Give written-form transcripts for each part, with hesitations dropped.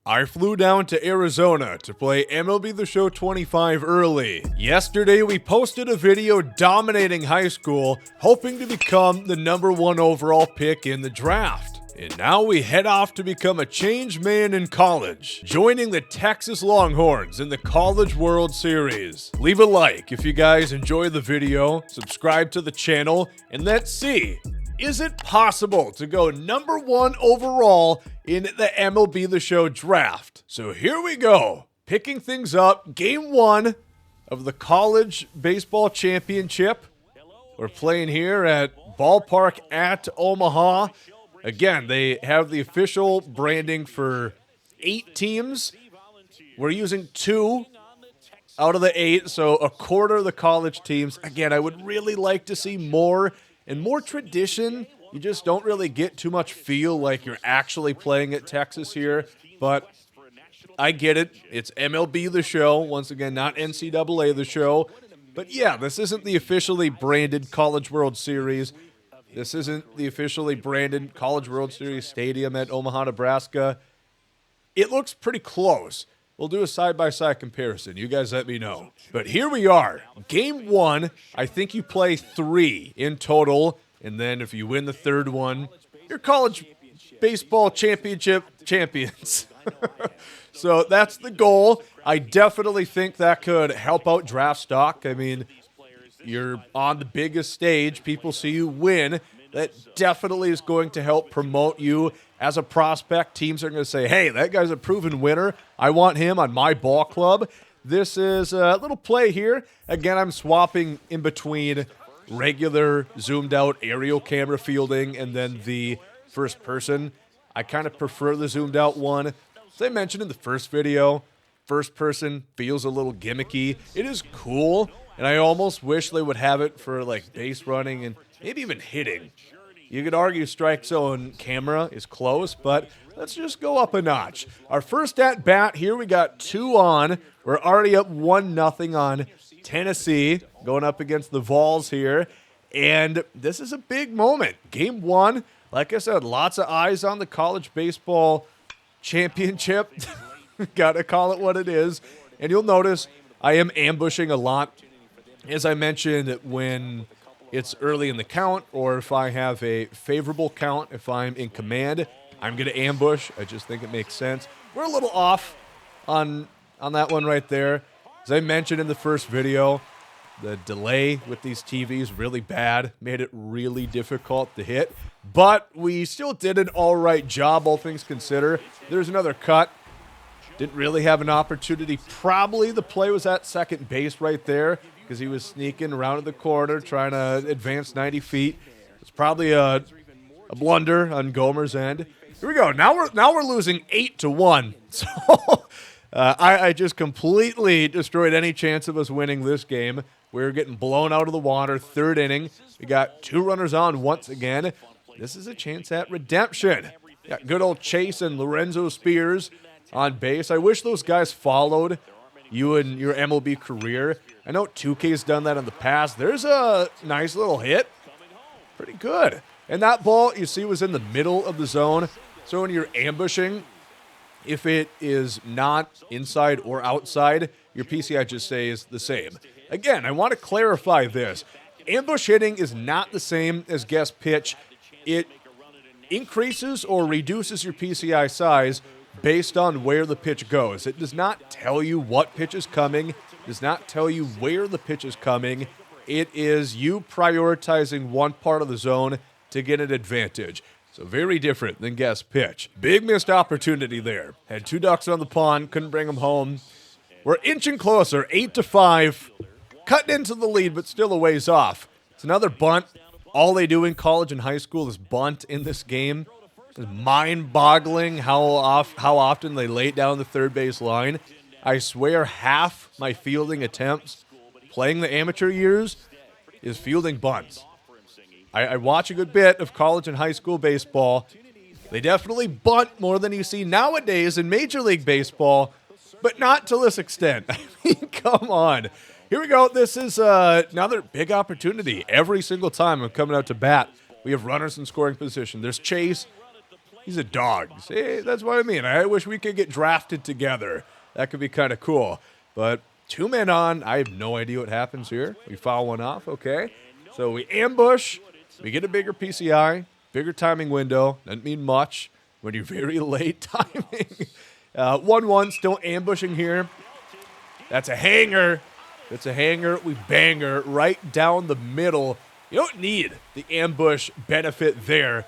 I flew down to Arizona to play MLB The Show 25 early. Yesterday, we posted a video dominating high school, hoping to become the #1 overall pick in the draft. And now we head off to become a changed man in college, joining the Texas Longhorns in the College World Series. Leave a like if you guys enjoy the video, subscribe to the channel, and let's see, is it possible to go #1 overall in the MLB The Show draft? So here we go, picking things up, game 1 of the College Baseball Championship. We're playing here at Ballpark at Omaha. Again, they have the official branding for 8 teams. We're using 2 out of the 8, so a quarter of the college teams. Again, I would really like to see more and more tradition. You just don't really get too much feel like you're actually playing at Texas here, but I get it. It's MLB The Show. Once again, not NCAA The Show. But yeah, this isn't the officially branded College World Series. This isn't the officially branded College World Series Stadium at Omaha, Nebraska. It looks pretty close. We'll do a side-by-side comparison. You guys let me know. But here we are. Game 1. I think you play 3 in total. And then if you win the third one, you're College Baseball Championship champions. So that's the goal. I definitely think that could help out draft stock. I mean, you're on the biggest stage. People see you win. That definitely is going to help promote you as a prospect. Teams are going to say, hey, that guy's a proven winner. I want him on my ball club. This is a little play here. Again, I'm swapping in between regular zoomed out aerial camera fielding and then the first person. I kind of prefer the zoomed out one. As I mentioned in the first video, first person feels a little gimmicky. It is cool, and I almost wish they would have it for like base running and maybe even hitting. You could argue strike zone camera is close, but let's just go up a notch. Our first at bat here, we got 2 on. We're already up 1-0 on Tennessee, going up against the Vols here. And this is a big moment. Game 1, like I said, lots of eyes on the College Baseball Championship. Gotta call it what it is. And you'll notice I am ambushing a lot. As I mentioned, when it's early in the count, or if I have a favorable count, if I'm in command, I'm going to ambush. I just think it makes sense. We're a little off on that one right there. As I mentioned in the first video, the delay with these TVs really bad, made it really difficult to hit. But we still did an all right job, all things considered. There's another cut. Didn't really have an opportunity. Probably the play was at second base right there, because he was sneaking around the corner, trying to advance 90 feet. It's probably a blunder on Gomer's end. Here we go. Now we're losing 8-1. So I just completely destroyed any chance of us winning this game. We're getting blown out of the water. Third inning. We got 2 runners on once again. This is a chance at redemption. Got good old Chase and Lorenzo Spears on base. I wish those guys followed you in your MLB career. I know 2K's done that in the past. There's a nice little hit. Pretty good. And that ball, you see, was in the middle of the zone. So when you're ambushing, if it is not inside or outside, your PCI just stays the same. Again, I want to clarify this. Ambush hitting is not the same as guess pitch. It increases or reduces your PCI size based on where the pitch goes. It does not tell you what pitch is coming. Does not tell you where the pitch is coming. It is you prioritizing one part of the zone to get an advantage. So very different than guess pitch. Big missed opportunity there. Had 2 ducks on the pond, couldn't bring them home. We're inching closer, 8-5. Cutting into the lead, but still a ways off. It's another bunt. All they do in college and high school is bunt in this game. It's mind-boggling how often they lay it down the third base line. I swear half my fielding attempts playing the amateur years is fielding bunts. I watch a good bit of college and high school baseball. They definitely bunt more than you see nowadays in Major League Baseball, but not to this extent. I mean, come on. Here we go. This is another big opportunity. Every single time I'm coming out to bat, we have runners in scoring position. There's Chase. He's a dog. See, that's what I mean. I wish we could get drafted together. That could be kind of cool. But 2 men on. I have no idea what happens here. We foul one off. Okay. So we ambush. We get a bigger PCI, bigger timing window. Doesn't mean much when you're very late timing. 1-1, still ambushing here. That's a hanger. That's a hanger. We bang her right down the middle. You don't need the ambush benefit there.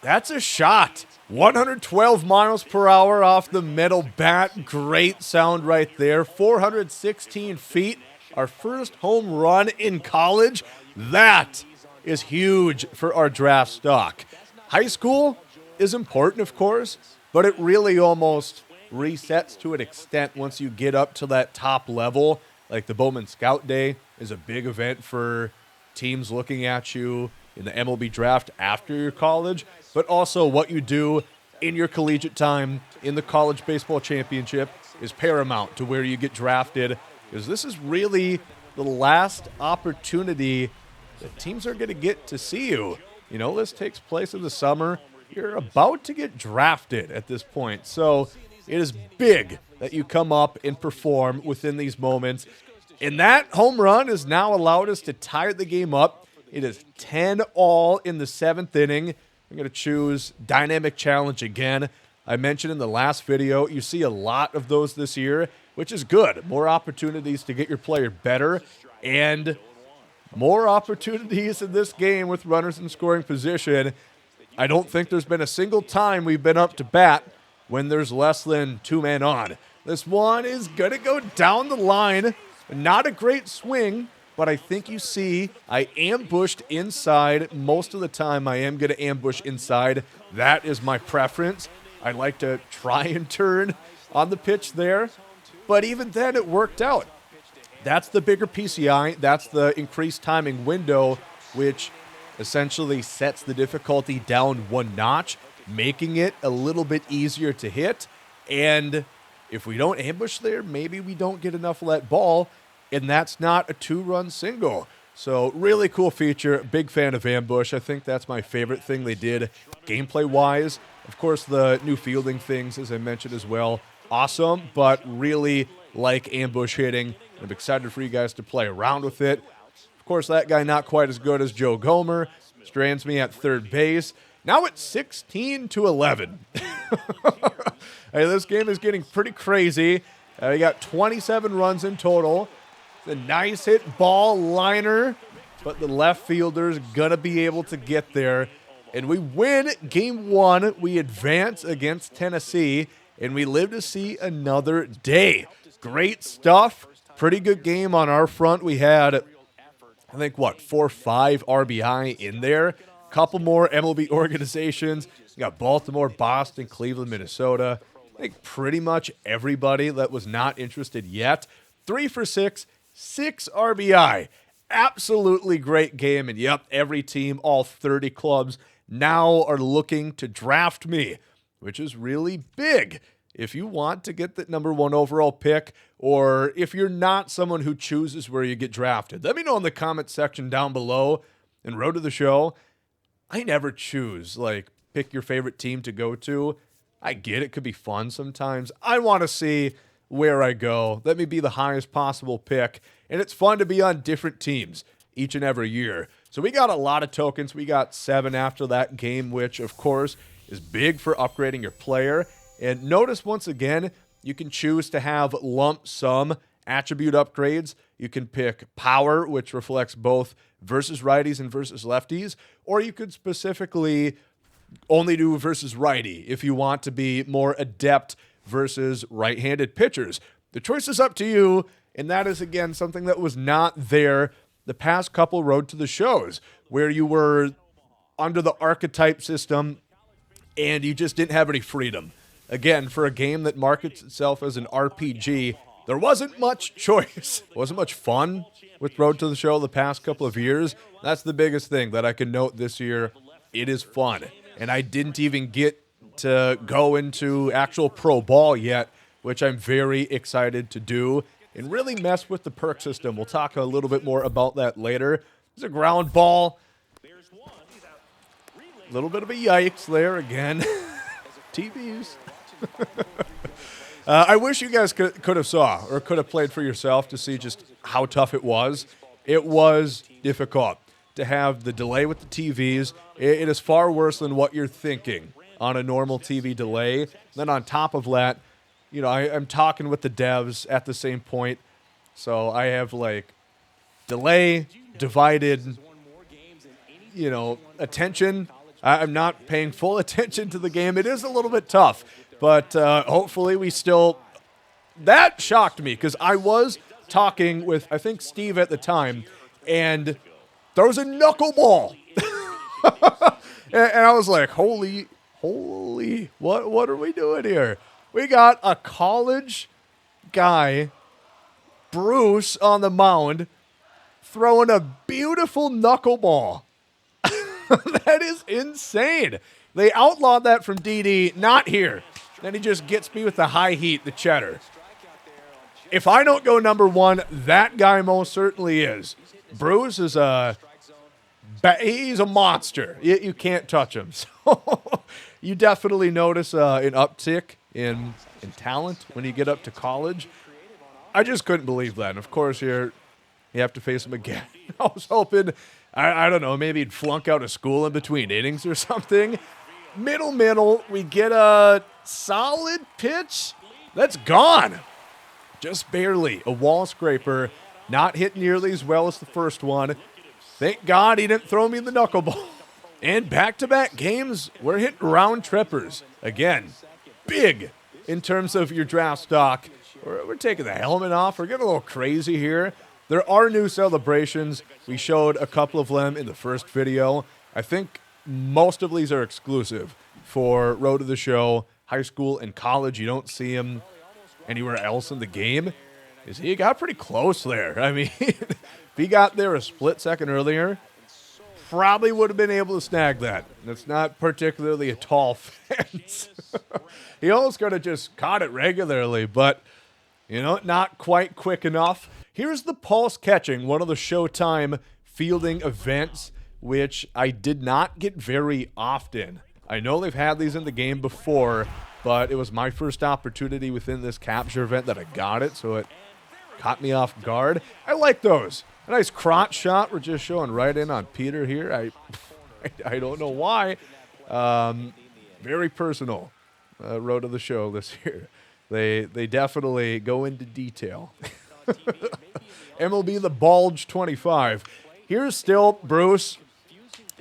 That's a shot. 112 miles per hour off the metal bat. Great sound right there. 416 feet. Our first home run in college. That is huge for our draft stock. High school is important, of course, but it really almost resets to an extent once you get up to that top level. Like the Bowman Scout Day is a big event for teams looking at you in the MLB draft after your college, but also what you do in your collegiate time in the college baseball championship is paramount to where you get drafted, because this is really the last opportunity that teams are going to get to see you. You know, this takes place in the summer. You're about to get drafted at this point, so it is big that you come up and perform within these moments. And that home run has now allowed us to tie the game up. It is 10-all in the 7th inning. I'm going to choose Dynamic Challenge again. I mentioned in the last video, you see a lot of those this year, which is good. More opportunities to get your player better, and more opportunities in this game with runners in scoring position. I don't think there's been a single time we've been up to bat when there's less than 2 men on. This one is going to go down the line. Not a great swing, but I think you see I ambushed inside. Most of the time I am going to ambush inside. That is my preference. I like to try and turn on the pitch there, but even then it worked out. That's the bigger PCI. That's the increased timing window, which essentially sets the difficulty down 1 notch, making it a little bit easier to hit. And if we don't ambush there, maybe we don't get enough of that ball, and that's not a 2-run single. So really cool feature. Big fan of ambush. I think that's my favorite thing they did gameplay-wise. Of course, the new fielding things, as I mentioned as well, awesome, but really like ambush hitting. I'm excited for you guys to play around with it. Of course, that guy not quite as good as Joe Gomer. Strands me at third base. Now it's 16-11. Hey, this game is getting pretty crazy. We got 27 runs in total. It's a nice hit ball liner, but the left fielder's going to be able to get there. And we win game 1. We advance against Tennessee, and we live to see another day. Great stuff. Pretty good game on our front. We had, I think, 4 or 5 RBI in there. Couple more MLB organizations. We got Baltimore, Boston, Cleveland, Minnesota. I think pretty much everybody that was not interested yet. 3 for 6, 6 RBI. Absolutely great game. And yep, every team, all 30 clubs, now are looking to draft me, which is really big. If you want to get the number 1 overall pick, or if you're not someone who chooses where you get drafted, let me know in the comment section down below. And Road to the Show, I never choose, pick your favorite team to go to. I get it could be fun sometimes. I want to see where I go. Let me be the highest possible pick. And it's fun to be on different teams each and every year. So we got a lot of tokens. We got 7 after that game, which, of course, is big for upgrading your player. And notice, once again, you can choose to have lump sum attribute upgrades. You can pick power, which reflects both versus righties and versus lefties, or you could specifically only do versus righty if you want to be more adept versus right-handed pitchers. The choice is up to you, and that is, again, something that was not there the past couple Road to the Shows, where you were under the archetype system and you just didn't have any freedom. Again, for a game that markets itself as an RPG, there wasn't much choice. It wasn't much fun with Road to the Show the past couple of years. That's the biggest thing that I can note this year. It is fun. And I didn't even get to go into actual pro ball yet, which I'm very excited to do, and really mess with the perk system. We'll talk a little bit more about that later. There's a ground ball. A little bit of a yikes there again. TVs. I wish you guys could have saw or could have played for yourself to see just how tough it was. It was difficult to have the delay with the TVs. It is far worse than what you're thinking on a normal TV delay. Then on top of that, you know, I'm talking with the devs at the same point. So I have like delay, divided, you know, attention. I'm not paying full attention to the game. It is a little bit tough, but hopefully we still... That shocked me because I was talking with, I think, Steve at the time, and there was a knuckleball. and I was like, holy, what are we doing here? We got a college guy, Bruce, on the mound, throwing a beautiful knuckleball. That is insane. They outlawed that from DD, not here. Then he just gets me with the high heat, the cheddar. If I don't go number one, that guy most certainly is. Bruce is he's a monster. You can't touch him. So you definitely notice an uptick in talent when you get up to college. I just couldn't believe that. And of course, you have to face him again. I was hoping, I don't know, maybe he'd flunk out of school in between innings or something. Middle, we get a solid pitch. That's gone. Just barely. A wall scraper. Not hit nearly as well as the first one. Thank God he didn't throw me the knuckleball. And back-to-back games, we're hitting round trippers. Again, big in terms of your draft stock. We're taking the helmet off. We're getting a little crazy here. There are new celebrations. We showed a couple of them in the first video. I think most of these are exclusive for Road to the Show, high school, and college. You don't see them anywhere else in the game. He got pretty close there. I mean, if he got there a split second earlier, probably would have been able to snag that. It's not particularly a tall fence. He almost could have just caught it regularly, but, you know, not quite quick enough. Here's the pulse catching, one of the Showtime fielding events, which I did not get very often. I know they've had these in the game before, but it was my first opportunity within this capture event that I got it, so it caught me off guard. I like those. A nice crotch shot. We're just showing right in on Peter here. I don't know why. Very personal. Road to the Show this year. They definitely go into detail. MLB The Bulge 25. Here's still Bruce,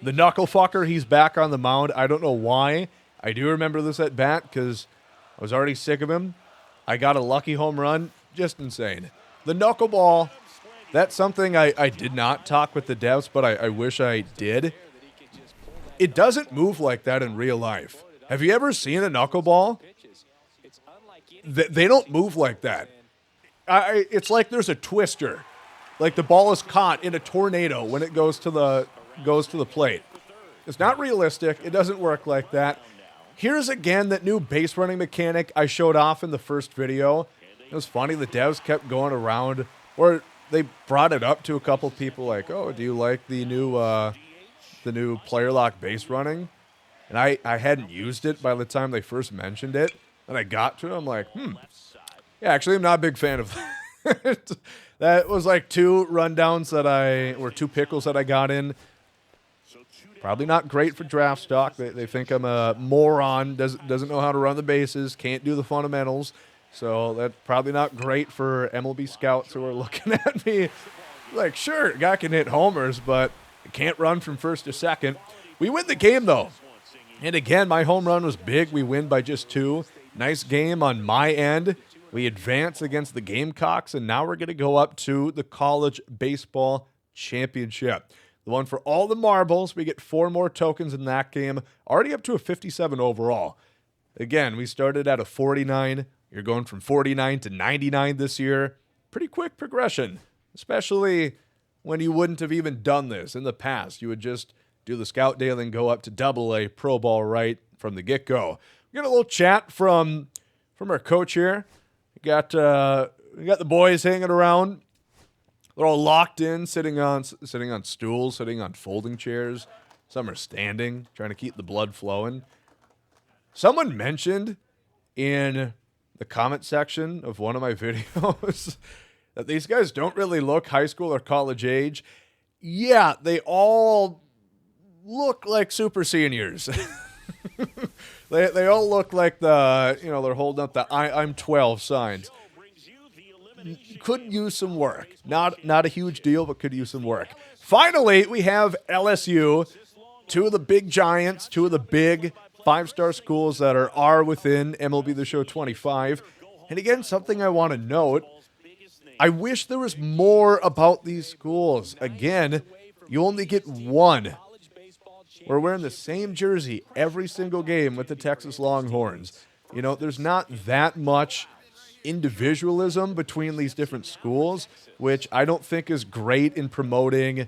the knuckle fucker. He's back on the mound. I don't know why. I do remember this at bat because I was already sick of him. I got a lucky home run. Just insane. The knuckleball, that's something I did not talk with the devs, but I wish I did. It doesn't move like that in real life. Have you ever seen a knuckleball? They don't move like that. It's like there's a twister. Like the ball is caught in a tornado when it goes to the plate. It's not realistic. It doesn't work like that. Here's again that new base running mechanic I showed off in the first video. It was funny. The devs kept going around, or they brought it up to a couple people like, oh, do you like the new player lock base running? And I hadn't used it by the time they first mentioned it. And I got to it, I'm like, yeah, actually, I'm not a big fan of that. That was like two rundowns or two pickles that I got in. Probably not great for draft stock. They think I'm a moron, doesn't know how to run the bases, can't do the fundamentals. So that's probably not great for MLB scouts who are looking at me like, sure, guy can hit homers, but can't run from first to second. We win the game, though. And again, my home run was big. We win by just 2. Nice game on my end. We advance against the Gamecocks, and now we're going to go up to the College Baseball Championship. The one for all the marbles. We get 4 more tokens in that game. Already up to a 57 overall. Again, we started at a 49. You're going from 49 to 99 this year. Pretty quick progression, especially when you wouldn't have even done this in the past. You would just do the scout daily and go up to AA pro ball right from the get-go. We got a little chat from our coach here. We got the boys hanging around. They're all locked in, sitting on stools, sitting on folding chairs. Some are standing, trying to keep the blood flowing. Someone mentioned in the comment section of one of my videos that these guys don't really look high school or college age. Yeah, they all look like super seniors. They all look like they're holding up the I'm 12 signs. Could use some work. Not a huge deal, but could use some work. Finally, we have LSU, two of the big giants, two of the big five-star schools that are within MLB The Show 25. And again, something I want to note, I wish there was more about these schools. Again, you only get one. We're wearing the same jersey every single game with the Texas Longhorns. There's not that much individualism between these different schools, which I don't think is great in promoting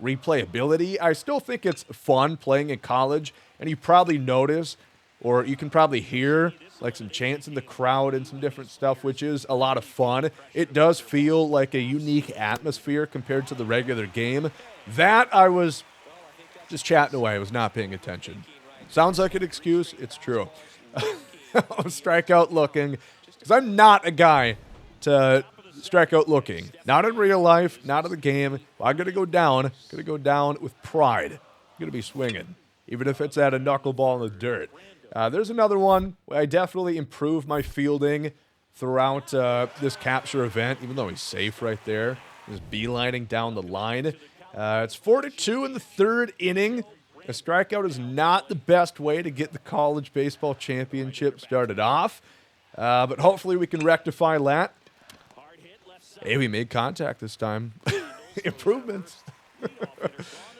replayability. I still think it's fun playing in college, and you probably notice, or you can probably hear, like some chants in the crowd and some different stuff, which is a lot of fun. It does feel like a unique atmosphere compared to the regular game. That I was just chatting away. I was not paying attention. Sounds like an excuse. It's true. Strike out looking, because I'm not a guy to strike out looking. Not in real life, not in the game. If I'm going to go down, with pride. I'm going to be swinging, even if it's at a knuckleball in the dirt. There's another one. I definitely improved my fielding throughout this capture event, even though he's safe right there. He's beelining down the line. It's 4-2 in the third inning. A strikeout is not the best way to get the college baseball championship started off, but hopefully we can rectify that. Hey, we made contact this time. Improvements.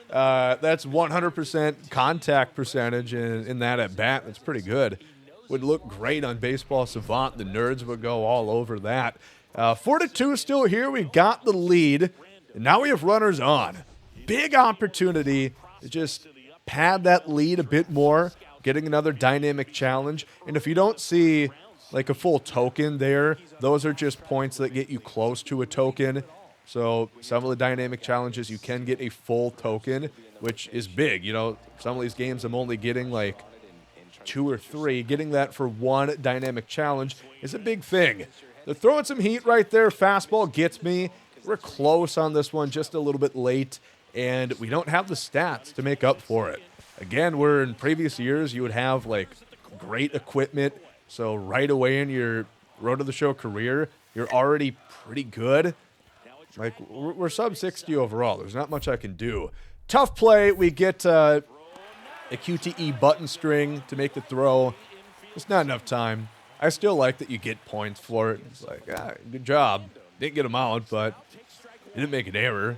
That's 100% contact percentage in that at bat. That's pretty good. Would look great on Baseball Savant. The nerds would go all over that. 4-2 still here. We've got the lead, and now we have runners on. Big opportunity to just pad that lead a bit more, getting another dynamic challenge. And if you don't see like a full token there, those are just points that get you close to a token. So some of the dynamic challenges, you can get a full token, which is big. Some of these games I'm only getting like 2 or 3. Getting that for one dynamic challenge is a big thing. They're throwing some heat right there. Fastball gets me. We're close on this one, just a little bit late, and we don't have the stats to make up for it. Again, where in previous years you would have like great equipment, so right away in your Road to the Show career, you're already pretty good. Like, we're sub 60 overall. There's not much I can do. Tough play. We get a QTE button string to make the throw. It's not enough time. I still like that you get points for it. It's like, good job. Didn't get them out, but you didn't make an error.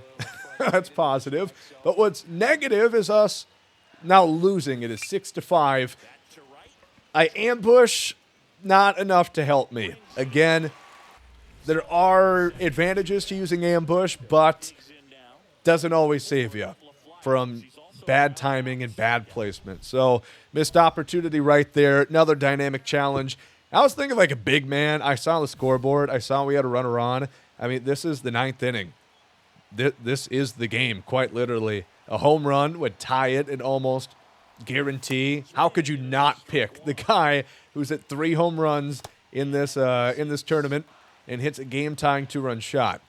That's positive. But what's negative is us now losing. It is 6-5. I ambush, not enough to help me. Again, there are advantages to using ambush, but doesn't always save you from bad timing and bad placement. So missed opportunity right there. Another dynamic challenge. I was thinking like a big man. I saw the scoreboard. I saw we had a runner on. I mean, this is the 9th inning. This is the game, quite literally. A home run would tie it and almost guarantee. How could you not pick the guy who's at 3 home runs in this tournament and hits a game-tying 2-run shot?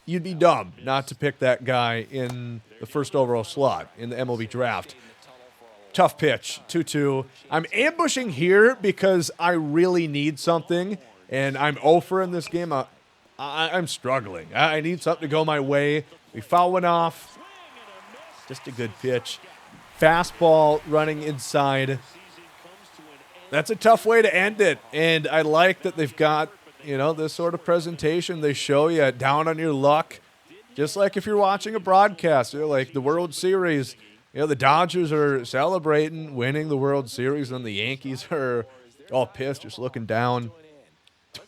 You'd be dumb not to pick that guy in the first overall slot in the MLB draft. Tough pitch, 2-2. I'm ambushing here because I really need something, and I'm 0-for in this game. I'm struggling. I need something to go my way. We foul one off. Just a good pitch. Fastball running inside. That's a tough way to end it, and I like that they've got, this sort of presentation. They show you down on your luck, just like if you're watching a broadcast, like the World Series. The Dodgers are celebrating winning the World Series, and the Yankees are all pissed, just looking down,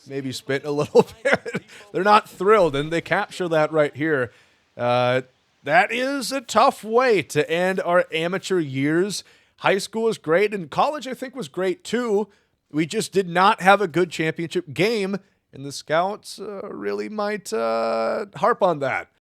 maybe spitting a little bit. They're not thrilled, and they capture that right here. That is a tough way to end our amateur years. High school is great, and college, I think, was great too. We just did not have a good championship game, and the Scouts really might harp on that.